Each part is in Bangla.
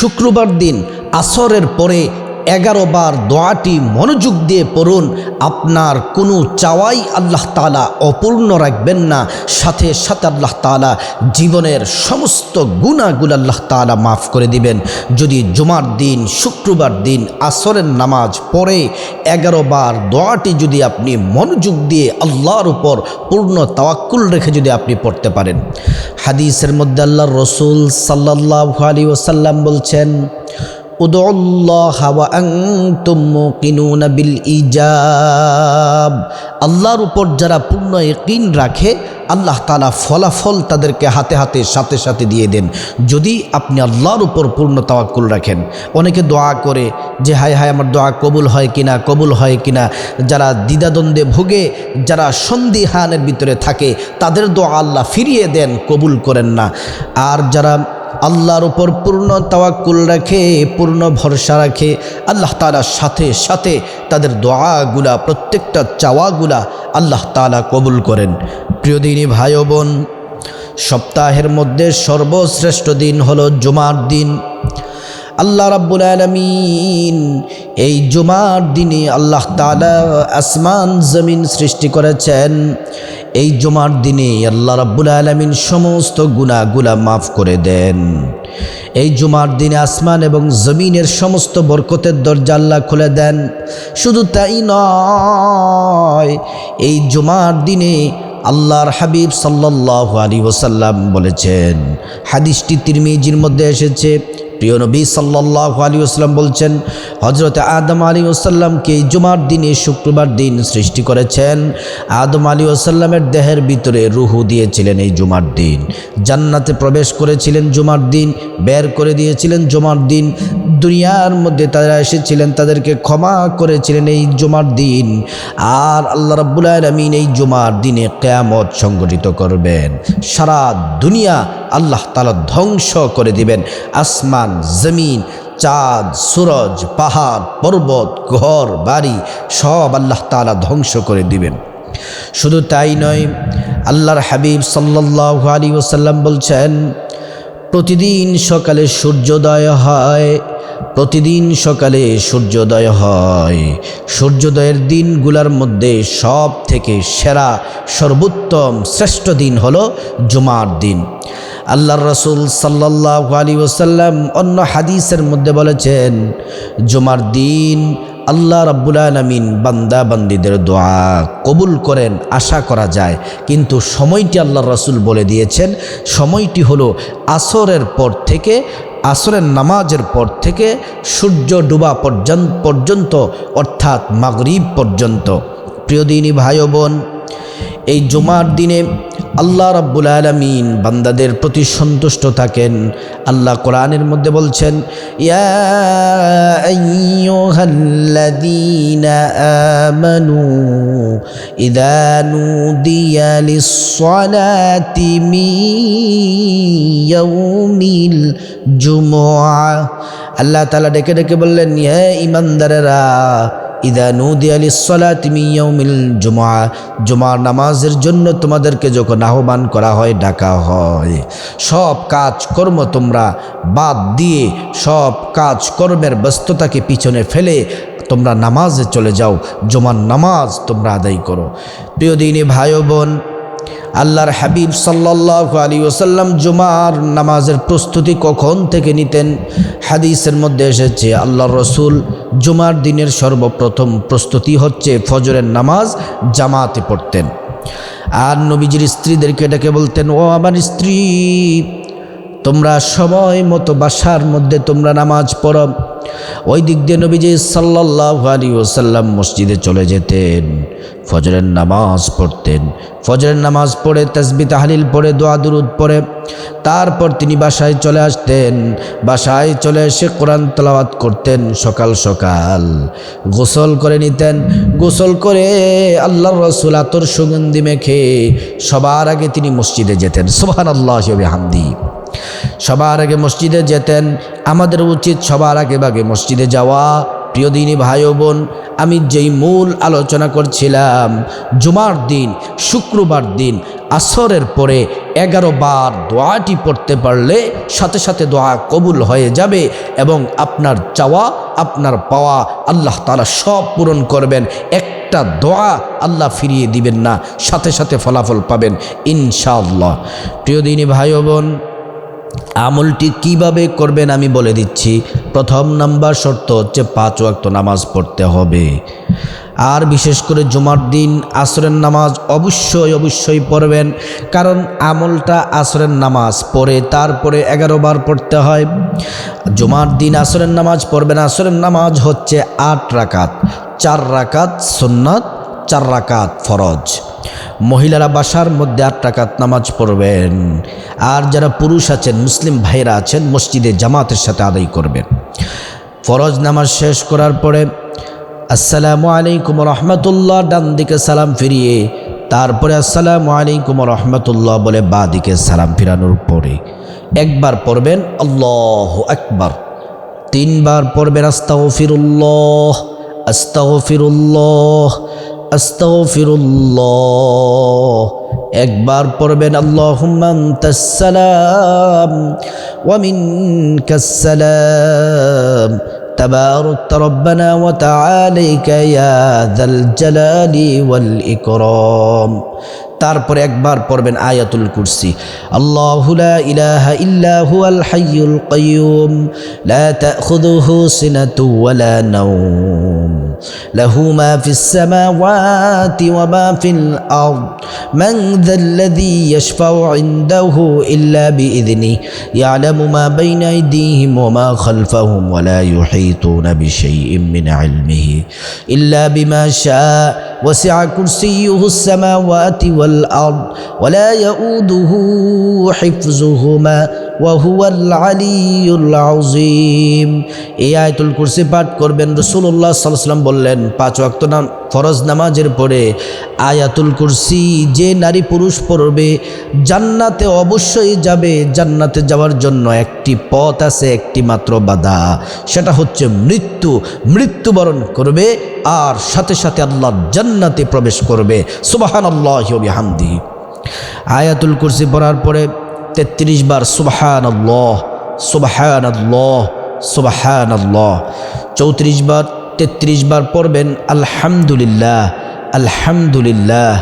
শুক্রবার দিন আসরের পরে 11 বার দোয়াটি মনোযোগ দিয়ে পড়ুন। আপনার কোনো চাওয়াই আল্লাহ তাআলা অপূর্ণ রাখবেন না, সাথে সাথে আল্লাহ তাআলা জীবনের সমস্ত গুনাহগুলো আল্লাহ তাআলা মাফ করে দিবেন। যদি জুমার দিন শুক্রবার দিন আসরের নামাজ পড়ে 11 বার দোয়াটি যদি আপনি মনোযোগ দিয়ে আল্লাহর উপর পূর্ণ তাওয়াক্কুল রেখে যদি আপনি পড়তে পারেন। হাদিসের মধ্যে আল্লাহর রাসূল সাল্লাল্লাহু আলাইহি ওয়াসাল্লাম বলছেন, উদুল্লাহ ওয়া আনতুম মুকিনুনা বিল ইজাব। আল্লাহর উপর যারা পূর্ণ ইয়াকিন রাখে আল্লাহ তাআলা ফলাফল তাদেরকে হাতে হাতে সাথে সাথে দিয়ে দেন, যদি আপনি আল্লাহর উপর পূর্ণ তাওয়াক্কুল রাখেন। অনেকে দোয়া করে যে হায় হায় আমার দোয়া কবুল হয় কিনা, কবুল হয় কিনা। যারা দ্বিধাদ্বন্দ্বে ভোগে, যারা সন্দিহানের ভিতরে থাকে, তাদের দোয়া আল্লাহ ফিরিয়ে দেন, কবুল করেন না। আর যারা আল্লাহর উপর পূর্ণ তাওয়াক্কুল রাখে, পূর্ণ ভরসা রাখে, আল্লাহ তাআলার সাথে সাথে তাদের দোয়াগুলা, প্রত্যেকটা চাওয়াগুলা আল্লাহ তাআলা কবুল করেন। প্রিয় দিনী ভাই ও বোন, সপ্তাহের মধ্যে সর্বশ্রেষ্ঠ দিন হলো জুমার দিন। আল্লাহ রাব্বুল আলামিন এই জুমার দিনে আল্লাহ তাআলা আসমান জমিন সৃষ্টি করেছেন। এই জুমার দিনে আল্লাহ রাব্বুল আলামিন সমস্ত গুনাহগুলা মাফ করে দেন। এই জুমার দিনে আসমান এবং জমিনের সমস্ত বরকতের দরজা আল্লাহ খুলে দেন। শুধু তাই নয়, এই জুমার দিনে আল্লাহর হাবিব সাল্লাল্লাহু আলাইহি ওয়াসাল্লাম বলেছেন, হাদিসটি তিরমিজির মধ্যে এসেছে, প্রিয় নবী সাল্লাল্লাহু আলাইহি ওয়াসাল্লাম বলছেন, হযরত আদম আলাইহিস সালামকে এই জুমার দিনে শুক্রবার দিন সৃষ্টি করেছেন। আদম আলাইহিস সালামের দেহের ভিতরে রূহ দিয়েছিলেন এই জুমার দিন। জান্নাতে প্রবেশ করেছিলেন জুমার দিন, বের করে দিয়েছিলেন জুমার দিন। দুনিয়ার মধ্যে তারা এসেছিলেন, তাদেরকে ক্ষমা করেছিলেন এই জুমার দিন। আর আল্লাহ রাব্বুল আলামিন এই জুমার দিনে কিয়ামত সংগঠিত করবেন। সারা দুনিয়া আল্লাহ তাআলা ধ্বংস করে দিবেন। আসমান, জমিন, চাঁদ, সূরজ, পাহাড়, পর্বত, ঘর বাড়ি সব আল্লাহ তাআলা ধ্বংস করে দিবেন। শুধু তাই নয়, আল্লাহর হাবিব সাল্লাল্লাহু আলাইহি ওয়াসাল্লাম বলছেন, প্রতিদিন সকালে সূর্যোদয় হয়, প্রতিদিন সকালে সূর্যোদয় হয়। সূর্যোদয়ের দিনগুলোর মধ্যে সব থেকে সেরা, সর্বোত্তম, শ্রেষ্ঠ দিন হলো জুমার দিন। আল্লাহর রাসূল সাল্লাল্লাহু আলাইহি ওয়াসাল্লাম অন্য হাদিসের মধ্যে বলেছেন, জুমার দিন আল্লাহ রাব্বুল আলামিন বান্দা বান্দীদের দোয়া কবুল করেন, আশা করা যায়। কিন্তু সময়টি আল্লাহর রাসূল বলে দিয়েছেন, সময়টি হলো আসরের পর থেকে, আসরের নামাজের পর থেকে সূর্য ডোবা পর্যন্ত, অর্থাৎ মাগরিব পর্যন্ত। প্রিয় দিনী ভাই ও বোন, এই জুমার দিনে আল্লাহ রাব্বুল আলামিন বান্দাদের প্রতি সন্তুষ্ট থাকেন। আল্লাহ কোরআনের মধ্যে বলছেন, ইয়া আইয়ুহাল্লাযীনা আমানু ইযা নুদিয়া লিস-সালাতি মিন ইয়াউমিল জুমআহ। আল্লাহ তাআলা ডেকে ডেকে বললেন, হে ঈমানদারেরা, ইযা নুদিয়া লিস-সালাতি মিন ইয়াউমিল জুমআহ, জুমার নামাজের জন্য তোমাদেরকে যখন আহ্বান করা হয়, ডাকা হয়, সব কাজকর্ম তোমরা বাদ দিয়ে, সব কাজকর্মের ব্যস্ততাকে পিছনে ফেলে তোমরা নামাজে চলে যাও, জুমার নামাজ তোমরা আদায় করো। প্রিয় দিনী ভাই ও বোন, আল্লাহর হাবিব সাল্লাল্লাহু আলাইহি ওয়াসাল্লাম জুমার নামাজের প্রস্তুতি কখন থেকে নিতেন? হাদিসের মধ্যে এসেছে, আল্লাহর রাসূল জুমার দিনের সর্বপ্রথম প্রস্তুতি হচ্ছে ফজরের নামাজ জামাতে পড়তেন। আর নবীজির স্ত্রীদেরকে ডেকে বলতেন, ও আমার স্ত্রী, তোমরা সময় মতো বাসার মধ্যে তোমরা নামাজ পড়ো। ওই দিক দিয়ে নবীজি সাল্লাল্লাহু আলাইহি ওয়াসাল্লাম মসজিদে চলে যেতেন, ফজরের নামাজ পড়তেন। ফজরের নামাজ পড়ে তাসবিহ তাহলিল পড়ে দোয়া দুরুদ পড়ে তারপর তিনি বাসায় চলে আসতেন। বাসায় চলে এসে কোরআন তেলাওয়াত করতেন। সকাল সকাল গোসল করে নিতেন। গোসল করে আল্লাহর রাসূল আতর সুগন্ধি মেখে সবার আগে তিনি মসজিদে যেতেন। সুবহানাল্লাহি ওয়া বিহামদিহি। সবার আগে মসজিদে যেতেন। আমাদের উচিত সবার আগে মসজিদে যাওয়া, প্রিয় দিনী ভাই ও বোন, আমি যেই মূল আলোচনা করছিলাম, জুমার দিন শুক্রবার দিন আসরের পরে 11 বার দোয়াটি পড়তে পারলে সাথে সাথে দোয়া কবুল হয়ে যাবে এবং আপনার চাওয়া আপনার পাওয়া আল্লাহ তাআলা সব পূরণ করবেন। একটা দোয়া আল্লাহ ফিরিয়ে দিবেন না, সাথে সাথে ফলাফল পাবেন ইনশাআল্লাহ। প্রিয় দিনী ভাই ও বোন, আমলটি কিভাবে করবেন আমি বলে দিচ্ছি। প্রথম নাম্বার শর্ত হচ্ছে 5 ওয়াক্ত নামাজ পড়তে হবে। আর বিশেষ করে জুমার দিন আসরের নামাজ অবশ্যই পড়বেন, কারণ আমলটা আসরের নামাজ পড়ে তারপরে 11 বার পড়তে হয়। জুমার দিন আসরের নামাজ পড়বেন। আসরের নামাজ হচ্ছে 8 রাকাত, 4 রাকাত সুন্নাত, 4 রাকাত ফরজ। মহিলারা বাসার মধ্যে 8 রাকাত নামাজ পড়বেন, আর যারা পুরুষ আছেন, মুসলিম ভাইরা আছেন, মসজিদে জামাতের সাথে আদায় করবেন। ফরজ নামাজ শেষ করার পরে আসসালামু আলাইকুম রহমতুল্লাহ ডান দিকে সালাম ফিরিয়ে তারপরে আসসালামু আলাইকুম রহমতুল্লাহ বলে বাঁ দিকে সালাম ফিরানোর পরে একবার পড়বেন আল্লাহু আকবার, 3 বার পড়বেন আস্তাগফিরুল্লাহ আস্তাগফিরুল্লাহ আস্তাগফিরুল্লাহ, একবার পড়বেন আল্লাহুম্মা আনতাস সালাম ওয়া মিনকাস সালাম তাবারাকতা রব্বানা ওয়া তাআলাইকা ইয়া যাল জালালি ওয়াল ইকরাম। তারপরে একবার পড়বেন আয়াতুল কুরসি, আল্লাহু লা ইলাহা ইল্লা হুয়াল হাইয়ুল কাইয়্যুম লা তাখুযুহু সিনাতুন ওয়া লা নাওম লাহু মা ফিস সামাওয়াতি ওয়া মা ফিল আরদ মান যাল্লাযী ইয়াশফাউ ইনদাহু ইল্লা বিইذনিহি ইয়ালামু মা বাইনা আইদিহিম ওয়া মা খালফাহুম ওয়া লা ইউহীতুনা বিশাইইন মিন ইলমিহি ইল্লা বিমা শাআ ওয়াসি'a কুরসিয়্যুহুস সামাওয়াতি ওয়াল আরদ ওয়া লা ইয়াউদুহু হিফযুহুমা ওয়া হুয়াল আলিয়্যুল আযীম। এই আয়াতুল কুরসি পাঠ করবেন। রাসূলুল্লাহ সাল্লাল্লাহু আলাইহি ওয়াসাল্লাম বললেন 5 ওয়াক্ত ফরজ নামাজের পরে আয়াতুল কুরসি যে নারী পুরুষ পড়বে জান্নাতে অবশ্যই যাবে। জান্নাতে যাওয়ার জন্য একটি পথ আছে, একটি মাত্র বাধা, সেটা হচ্ছে মৃত্যুবরণ করবে আর সাথে সাথে আল্লাহর জান্নাতে প্রবেশ করবে। সুবহানাল্লাহি ওয়া বিহামদিহি। আয়াতুল কুরসি পড়ার পরে 33 বার সুবহানাল্লাহ সুবহানাল্লাহ সুবহানাল্লাহ, 34 বার 33 বার পড়বেন আলহামদুলিল্লাহ আলহামদুলিল্লাহ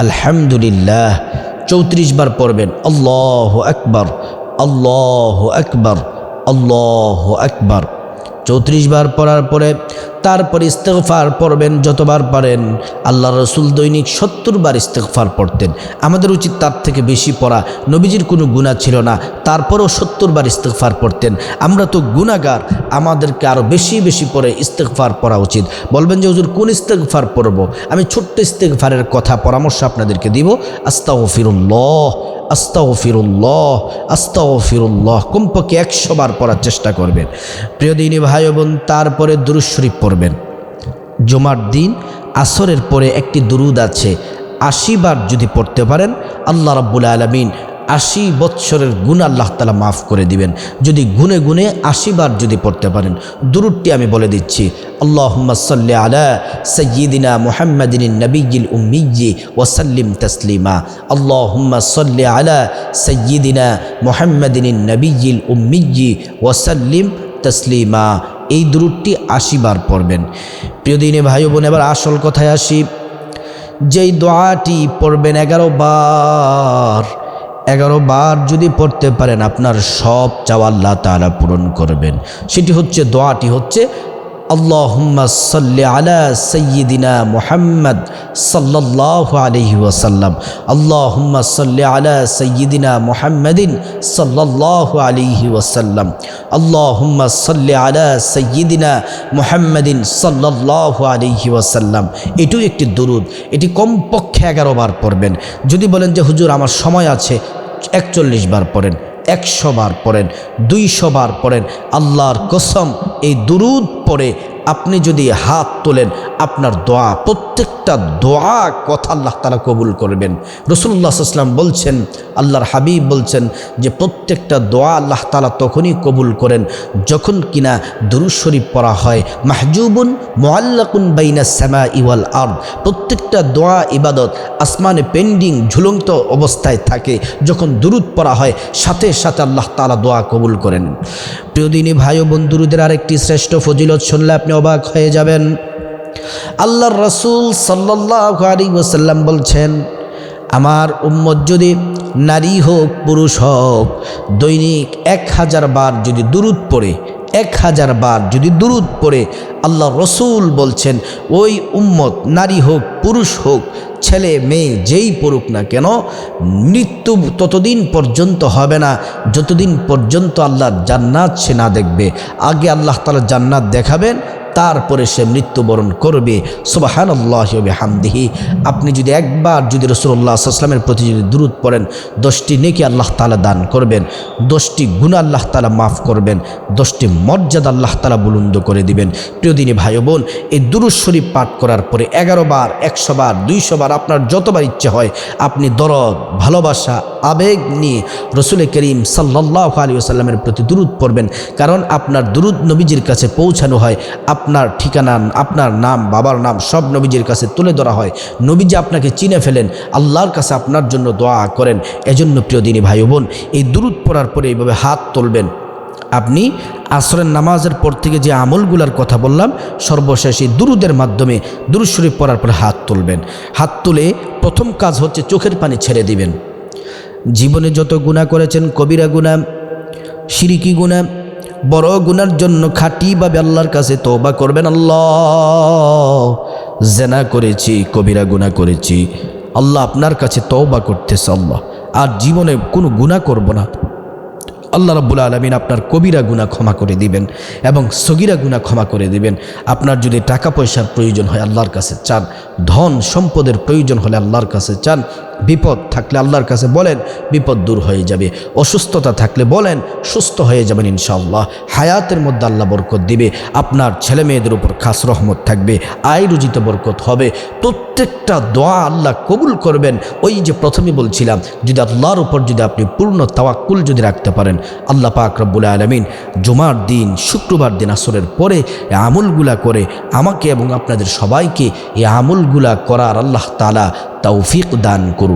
আলহামদুলিল্লাহ, 34 বার পড়বেন আল্লাহু আকবার আল্লাহু আকবার আল্লাহু আকবার। 34 বার পড়ার পরে তারপর ইস্তেগফার পড়বেন যতবার পারেন। আল্লাহ রসুল দৈনিক 70 বার ইস্তেগফার পড়তেন। আমাদের উচিত তার থেকে বেশি পড়া। নবীজির কোনো গুনাহ ছিল না, তারপরেও 70 বার ইস্তেগফার পড়তেন। আমরা তো গুনাহগার, আমাদেরকে আরও বেশি বেশি পড়ে ইস্তেগফার পড়া উচিত। বলবেন যে হুজুর কোন ইস্তেগফার পড়ব? আমি ছোট্ট ইস্তেগফারের কথা পরামর্শ আপনাদেরকে দিব। আস্তাগফিরুল্লাহ আস্তাগফিরুল্লাহ আস্তাগফিরুল্লাহ, কমপক্ষে 100 বার পড়ার চেষ্টা করবেন। প্রিয় দিনী ভাই বোন, তারপরে দুরূদ শরীফ পড়বেন। জুমার দিন আসরের পরে একটি দুরূদ আছে, 80 বার যদি পড়তে পারেন আল্লাহ রাব্বুল আলামিন 80 বৎসরের গুনাহ আল্লাহ তাআলা মাফ করে দিবেন। যদি গুনে গুনে 80 বার যদি পড়তে পারেন। দুরূদটি আমি বলে দিচ্ছি, আল্লাহুম্মা সাল্লি আলা সাইয়্যিদিনা মুহাম্মাদিন নবিয়্যিল উম্মিয়্যি ওয়া সাল্লিম তাসলিমা। আল্লাহুম্মা সাল্লি আলা সাইয়্যিদিনা মুহাম্মাদিন নবিয়্যিল উম্মিয়্যি ওয়া সাল্লিম তাসলিমা। এই দুরূদটি 80 বার পড়বেন। প্রিয় দিনী ভাই বোন, এবার আসল কথায় আসি। যেই দোয়াটি পড়বেন 11 বার যদি পড়তে পারেন আপনার সব চাওয়া আল্লাহ তাআলা পূরণ করবেন। সেটি হচ্ছে, দোয়াটি হচ্ছে আল্লাহুম্মা সাল্লি আলা সাইয়্যিদিনা মুহাম্মদ সাল্লাল্লাহু আলাইহি ওয়াসাল্লাম। আল্লাহুম্মা সাল্লি আলা সাইয়্যিদিনা মুহাম্মাদিন সাল্লাল্লাহু আলাইহি ওয়াসাল্লাম। আল্লাহুম্মা সাল্লি আলা সাইয়্যিদিনা মুহাম্মাদিন সাল্লাল্লাহু আলাইহি ওয়াসাল্লাম। এটিও একটি দুরূদ। এটি কমপক্ষে 11 বার পড়বেন। যদি বলেন যে হুজুর আমার সময় আছে, 41 বার পড়েন, 100 বার পড়েন, 200 বার পড়েন। আল্লাহর কসম, এই দুরূদ পড়ে আপনি যদি হাত তোলেন, আপনার দোয়া, প্রত্যেকটা দোয়া কথা আল্লাহ তাআলা কবুল করবেন। রাসূলুল্লাহ সাল্লাল্লাহু আলাইহি ওয়াসাল্লাম বলছেন, আল্লাহর হাবিব বলছেন যে প্রত্যেকটা দোয়া আল্লাহ তাআলা তখনই কবুল করেন যখন কিনা দুরূদ শরীফ পড়া হয়। মাহজুবুন মুআল্লাকুন বাইনাস সামাই ওয়াল আরদ, প্রত্যেকটা দোয়া ইবাদত আসমানে পেন্ডিং ঝুলন্ত অবস্থায় থাকে, যখন দুরূদ পড়া হয় সাথে সাথে আল্লাহ তাআলা দোয়া কবুল করেন। প্রিয় দিনী ভাই ও বন্ধুদের আরেকটি শ্রেষ্ঠ ফজিলত শুনলে আপনি অবাক হয়ে যাবেন। আল্লাহর রাসূল সাল্লাল্লাহু আলাইহি ওয়াসাল্লাম বলছেন, আমার উম্মত যদি নারী হোক পুরুষ হোক দৈনিক 1000 বার যদি দুরূদ পড়ে, 1000 বার যদি দুরূদ পড়ে, আল্লাহ রসুল বলছেন ওই উম্মত নারী হোক পুরুষ হোক ছেলে মেয়ে যেই পড়ুক না কেন, মৃত্যু ততদিন পর্যন্ত হবে না যতদিন পর্যন্ত আল্লাহর জান্নাত সে না দেখবে। আগে আল্লাহ তাআলা জান্নাত দেখাবেন, তারপরে সে মৃত্যুবরণ করবে। সুবহানাল্লাহি ওয়া বিহামদিহি। আপনি যদি একবার যদি রাসূলুল্লাহ সাল্লাল্লাহু আলাইহি ওয়াসাল্লামের প্রতি যদি দুরূদ পড়েন, 10টি নেকি আল্লাহ তাআলা দান করবেন, 10টি গুনাহ আল্লাহ তাআলা মাফ করবেন, 10টি মর্যাদা আল্লাহ তাআলা বুলন্দ করে দিবেন। প্রিয় দিনী ভাই বোন, এই দুরূদ শরীফ পাঠ করার পরে 11 বার, 100 বার, 200 বার, আপনার যতবার ইচ্ছে হয় আপনি দরদ, ভালোবাসা, আবেগ নিয়ে রাসূল করিম সাল্লাল্লাহু আলাইহি ওয়াসাল্লামের প্রতি দুরূদ পড়বেন। কারণ আপনার দুরূদ নবীজির কাছে পৌঁছানো হয়, আপনার ঠিকানা, আপনার নাম, বাবার নাম সব নবীজির কাছে তুলে ধরা হয়। নবীজি আপনাকে চিনে ফেলেন, আল্লাহর কাছে আপনার জন্য দোয়া করেন। এজন্য প্রিয় দিনী ভাই বোন, এই দুরূদ পড়ার পরে এইভাবে হাত তুলবেন। আপনি আসরের নামাজের পর থেকে যে আমলগুলার কথা বললাম, সর্বশেষ এই দুরূদের মাধ্যমে দুরূদ শরীফ পড়ার পরে হাত তুলবেন। হাত তুলে প্রথম কাজ হচ্ছে চোখের পানি ছেড়ে দিবেন। জীবনে যত গুনাহ করেছেন, কবিরা গুনাহ, শিরকি গুনাহ, বড় গুনার জন্য খাঁটিভাবে আল্লাহর কাছে তওবা করবেন। আল্লাহ, জেনা করেছি, কবিরা গুনাহ করেছি, আল্লাহ আপনার কাছে তওবা করতেছে, আল্লাহ আর জীবনে কোনো গুনাহ করব না। আল্লাহ রাব্বুল আলামিন আপনার কবিরা গুনাহ ক্ষমা করে দিবেন এবং সগীরা গুনাহ ক্ষমা করে দিবেন। আপনার যদি টাকা পয়সার প্রয়োজন হয় আল্লাহর কাছে চান, ধন সম্পদের প্রয়োজন হলে আল্লাহর কাছে চান, বিপদ থাকলে আল্লাহর কাছে বলেন, বিপদ দূর হয়ে যাবে। অসুস্থতা থাকলে বলেন, সুস্থ হয়ে যাবেন ইনশাআল্লাহ। হায়াতের মধ্যে আল্লাহ বরকত দিবে, আপনার ছেলে মেয়েদের উপর খাস রহমত থাকবে, আয় রুজিতে বরকত হবে। প্রত্যেকটা দোয়া আল্লাহ কবুল করবেন। ওই যে প্রথমে বলছিলাম, যদি আল্লাহর উপর যদি আপনি পূর্ণ তাওয়াক্কুল যদি রাখতে পারেন, আল্লাহ পাক রব্বুল আলামিন জুমার দিন, শুক্রবার দিন আসরের পরে এই আমলগুলা করে আমাকে এবং আপনাদের সবাইকে এই আমলগুলা করার আল্লাহ তাআলা তৌফিক দান করুন।